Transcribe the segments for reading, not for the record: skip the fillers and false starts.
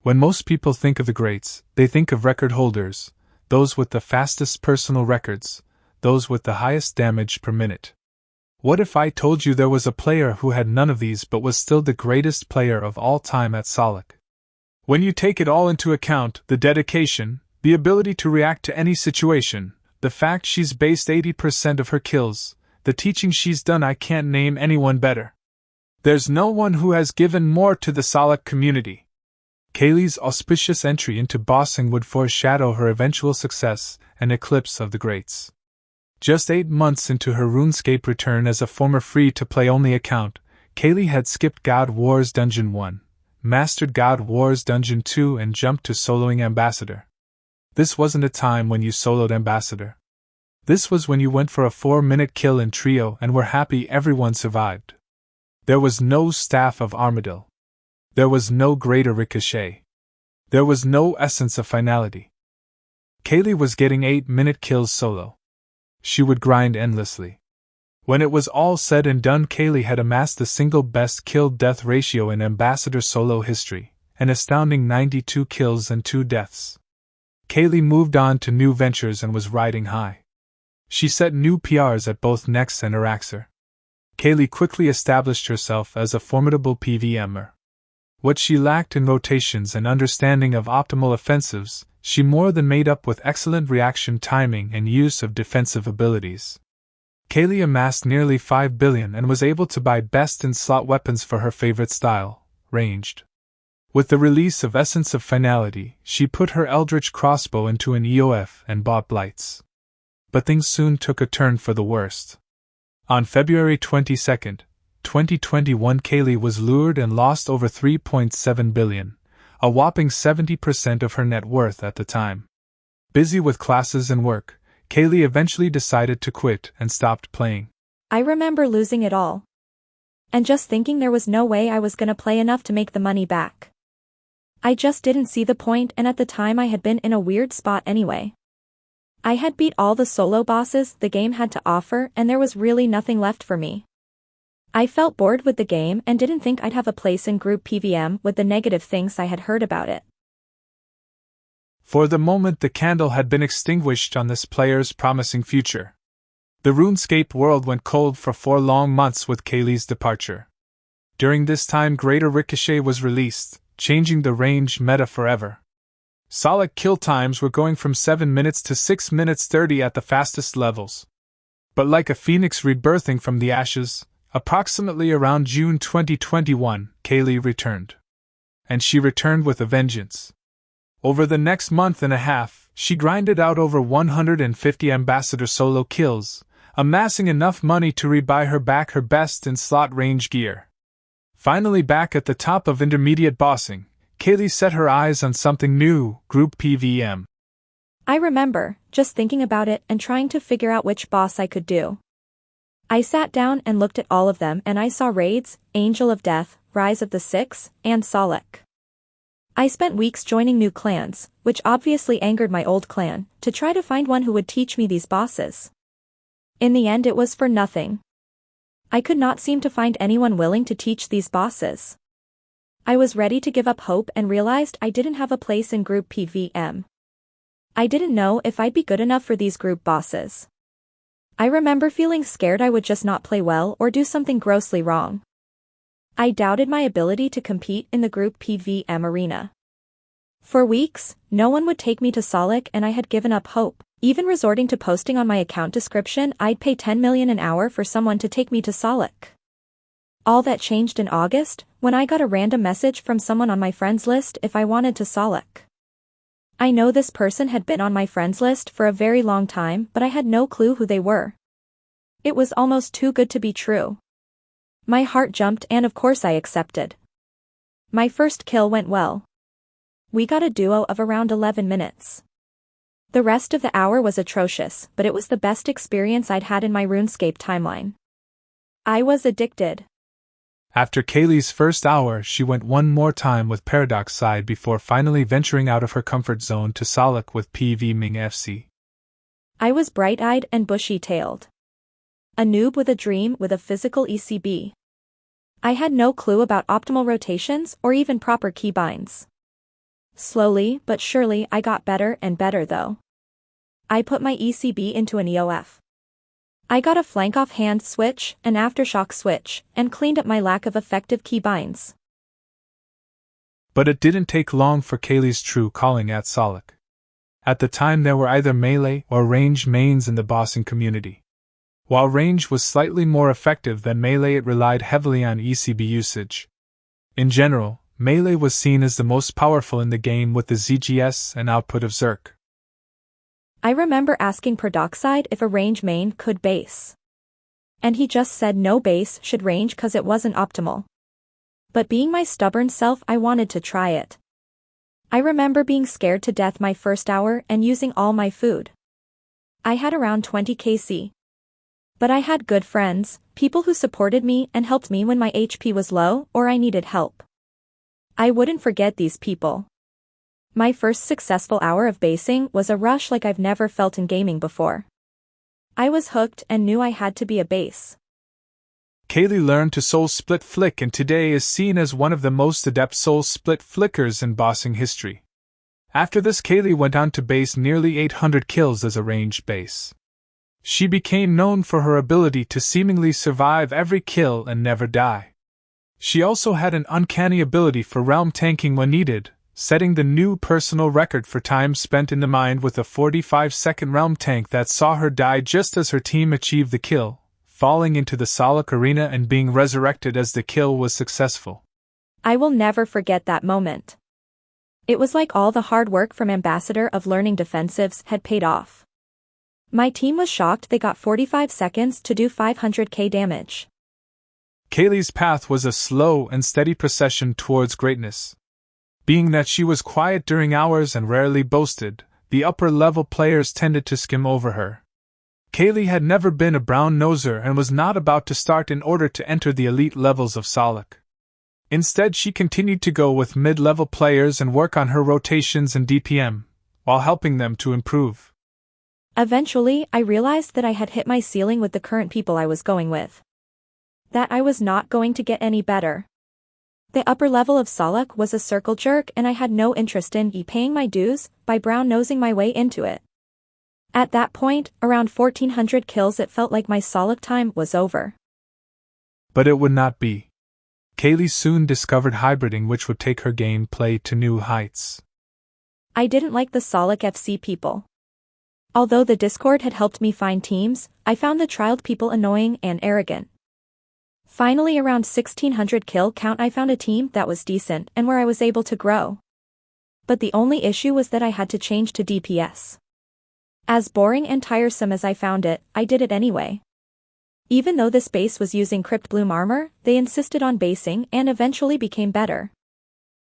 When most people think of the greats, they think of record holders, those with the fastest personal records, those with the highest damage per minute. What if I told you there was a player who had none of these but was still the greatest player of all time at Solak? When you take it all into account, the dedication, the ability to react to any situation, the fact she's based 80% of her kills, the teaching she's done, I can't name anyone better. There's no one who has given more to the Solak community. Kaylee's auspicious entry into bossing would foreshadow her eventual success and eclipse of the greats. Just 8 months into her RuneScape return as a former free-to-play-only account, Kaylee had skipped God Wars Dungeon 1, mastered God Wars Dungeon 2 and jumped to soloing Ambassador. This wasn't a time when you soloed Ambassador. This was when you went for a 4-minute kill in trio and were happy everyone survived. There was no Staff of Armadillo. There was no greater ricochet. There was no essence of finality. Kaylee was getting 8-minute kills solo. She would grind endlessly. When it was all said and done, Kaylee had amassed the single best kill-death ratio in Ambassador solo history, an astounding 92 kills and 2 deaths. Kaylee moved on to new ventures and was riding high. She set new PRs at both Nex and Araxer. Kaylee quickly established herself as a formidable PVMer. What she lacked in rotations and understanding of optimal offensives, she more than made up with excellent reaction timing and use of defensive abilities. Kaylee amassed nearly 5 billion and was able to buy best-in-slot weapons for her favorite style, ranged. With the release of Essence of Finality, she put her Eldritch crossbow into an EOF and bought Blights. But things soon took a turn for the worst. On February 22, 2021, Kaylee was lured and lost over 3.7 billion, a whopping 70% of her net worth at the time. Busy with classes and work, Kaylee eventually decided to quit and stopped playing. I remember losing it all. And just thinking there was no way I was gonna play enough to make the money back. I just didn't see the point, and at the time I had been in a weird spot anyway. I had beat all the solo bosses the game had to offer, and there was really nothing left for me. I felt bored with the game and didn't think I'd have a place in group PVM with the negative things I had heard about it. For the moment, the candle had been extinguished on this player's promising future. The RuneScape world went cold for 4 long months with Kaylee's departure. During this time, Greater Ricochet was released, changing the range meta forever. Solak kill times were going from 7 minutes to 6 minutes 30 at the fastest levels. But like a phoenix rebirthing from the ashes, approximately around June 2021, Kaylee returned. And she returned with a vengeance. Over the next month and a half, she grinded out over 150 Ambassador solo kills, amassing enough money to rebuy her back her best-in-slot range gear. Finally back at the top of intermediate bossing, Kaylee set her eyes on something new, group PVM. I remember just thinking about it and trying to figure out which boss I could do. I sat down and looked at all of them, and I saw Raids, Angel of Death, Rise of the Six, and Solak. I spent weeks joining new clans, which obviously angered my old clan, to try to find one who would teach me these bosses. In the end, it was for nothing. I could not seem to find anyone willing to teach these bosses. I was ready to give up hope and realized I didn't have a place in group PVM. I didn't know if I'd be good enough for these group bosses. I remember feeling scared I would just not play well or do something grossly wrong. I doubted my ability to compete in the group PVM arena. For weeks, no one would take me to Solak, and I had given up hope, even resorting to posting on my account description I'd pay 10 million an hour for someone to take me to Solak. All that changed in August, when I got a random message from someone on my friends list if I wanted to Solak. I know this person had been on my friends list for a very long time, but I had no clue who they were. It was almost too good to be true. My heart jumped, and of course I accepted. My first kill went well. We got a duo of around 11 minutes. The rest of the hour was atrocious, but it was the best experience I'd had in my RuneScape timeline. I was addicted. After Kaylee's first hour, she went one more time with Paradox side before finally venturing out of her comfort zone to Solak with PV Ming FC. I was bright-eyed and bushy-tailed. A noob with a dream with a physical ECB. I had no clue about optimal rotations or even proper keybinds. Slowly but surely I got better and better though. I put my ECB into an EOF. I got a flank off-hand switch, an aftershock switch, and cleaned up my lack of effective keybinds. But it didn't take long for Kaylee's true calling at Solak. At the time there were either melee or range mains in the bossing community. While range was slightly more effective than melee, it relied heavily on ECB usage. In general, melee was seen as the most powerful in the game with the ZGS and output of Zerk. I remember asking Prodoxide if a range main could base. And he just said no base should range cause it wasn't optimal. But being my stubborn self, I wanted to try it. I remember being scared to death my first hour and using all my food. I had around 20 KC. But I had good friends, people who supported me and helped me when my HP was low or I needed help. I wouldn't forget these people. My first successful hour of basing was a rush like I've never felt in gaming before. I was hooked and knew I had to be a base. Kaylee learned to soul split flick and today is seen as one of the most adept soul split flickers in bossing history. After this, Kaylee went on to base nearly 800 kills as a ranged base. She became known for her ability to seemingly survive every kill and never die. She also had an uncanny ability for realm tanking when needed, setting the new personal record for time spent in the mine with a 45-second realm tank that saw her die just as her team achieved the kill, falling into the Solak arena and being resurrected as the kill was successful. I will never forget that moment. It was like all the hard work from Ambassador of Learning Defensives had paid off. My team was shocked they got 45 seconds to do 500k damage. Kaylee's path was a slow and steady procession towards greatness. Being that she was quiet during hours and rarely boasted, the upper-level players tended to skim over her. Kaylee had never been a brown noser and was not about to start in order to enter the elite levels of Solak. Instead, she continued to go with mid-level players and work on her rotations and DPM, while helping them to improve. Eventually, I realized that I had hit my ceiling with the current people I was going with. That I was not going to get any better. The upper level of Solak was a circle jerk and I had no interest in paying my dues by brown-nosing my way into it. At that point, around 1400 kills, it felt like my Solak time was over. But it would not be. Kaylee soon discovered hybriding, which would take her gameplay to new heights. I didn't like the Solak FC people. Although the Discord had helped me find teams, I found the trialed people annoying and arrogant. Finally, around 1600 kill count, I found a team that was decent and where I was able to grow. But the only issue was that I had to change to DPS. As boring and tiresome as I found it, I did it anyway. Even though this base was using Crypt Bloom armor, they insisted on basing and eventually became better.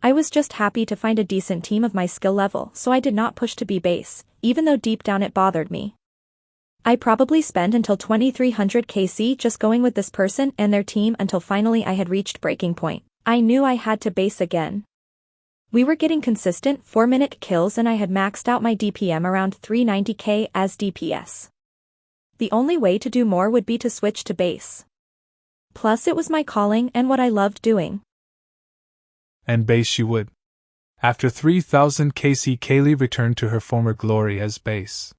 I was just happy to find a decent team of my skill level, so I did not push to be base, even though deep down it bothered me. I probably spent until 2300 KC just going with this person and their team until finally I had reached breaking point. I knew I had to base again. We were getting consistent 4-minute kills and I had maxed out my DPM around 390k as DPS. The only way to do more would be to switch to base. Plus it was my calling and what I loved doing. And base she would. After 3000 KC, Kaylee returned to her former glory as base,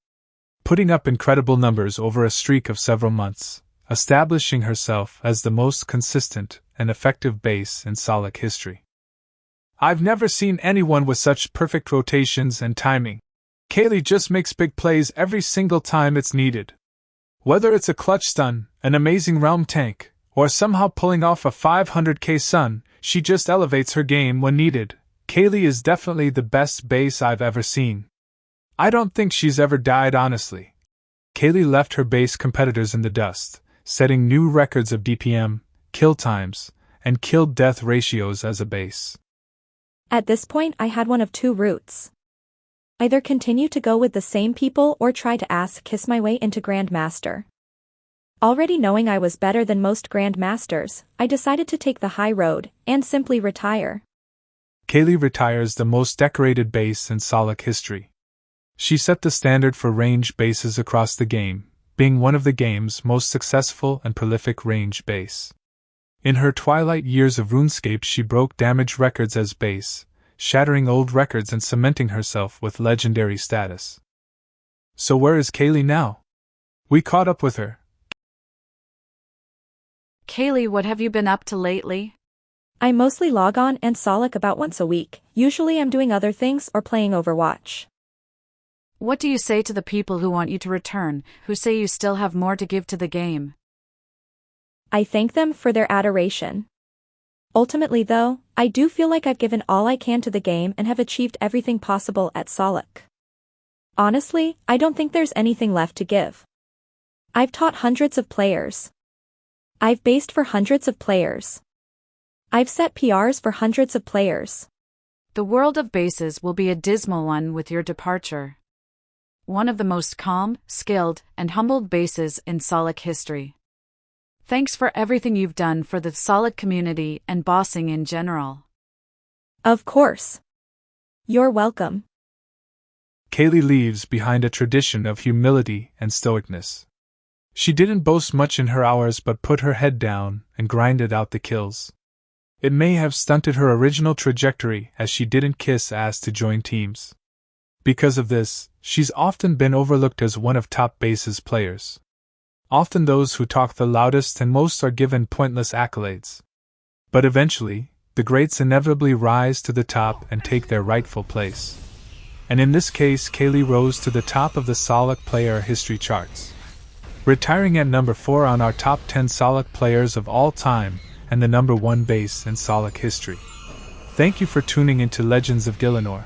putting up incredible numbers over a streak of several months, establishing herself as the most consistent and effective base in Solak history. I've never seen anyone with such perfect rotations and timing. Kaylee just makes big plays every single time it's needed. Whether it's a clutch stun, an amazing realm tank, or somehow pulling off a 500k stun, she just elevates her game when needed. Kaylee is definitely the best base I've ever seen. I don't think she's ever died, honestly. Kaylee left her base competitors in the dust, setting new records of DPM, kill times, and kill-death ratios as a base. At this point I had one of two routes. Either continue to go with the same people or try to ass-kiss my way into Grandmaster. Already knowing I was better than most Grandmasters, I decided to take the high road, and simply retire. Kaylee retires the most decorated base in Solak history. She set the standard for range bases across the game, being one of the game's most successful and prolific range base. In her twilight years of RuneScape she broke damage records as base, shattering old records and cementing herself with legendary status. So where is Kaylee now? We caught up with her. Kaylee, what have you been up to lately? I mostly log on and Solak about once a week. Usually I'm doing other things or playing Overwatch. What do you say to the people who want you to return, who say you still have more to give to the game? I thank them for their adoration. Ultimately though, I do feel like I've given all I can to the game and have achieved everything possible at Solak. Honestly, I don't think there's anything left to give. I've taught hundreds of players. I've based for hundreds of players. I've set PRs for hundreds of players. The world of bases will be a dismal one with your departure. One of the most calm, skilled, and humbled bases in Solak history. Thanks for everything you've done for the Solak community and bossing in general. Of course. You're welcome. Kaylee leaves behind a tradition of humility and stoicness. She didn't boast much in her hours but put her head down and grinded out the kills. It may have stunted her original trajectory as she didn't kiss ass to join teams. Because of this, she's often been overlooked as one of top base's players. Often those who talk the loudest and most are given pointless accolades. But eventually, the greats inevitably rise to the top and take their rightful place. And in this case, Kaylee rose to the top of the Solak player history charts, retiring at number 4 on our top 10 Solak players of all time and the number 1 base in Solak history. Thank you for tuning into Legends of Gilenor.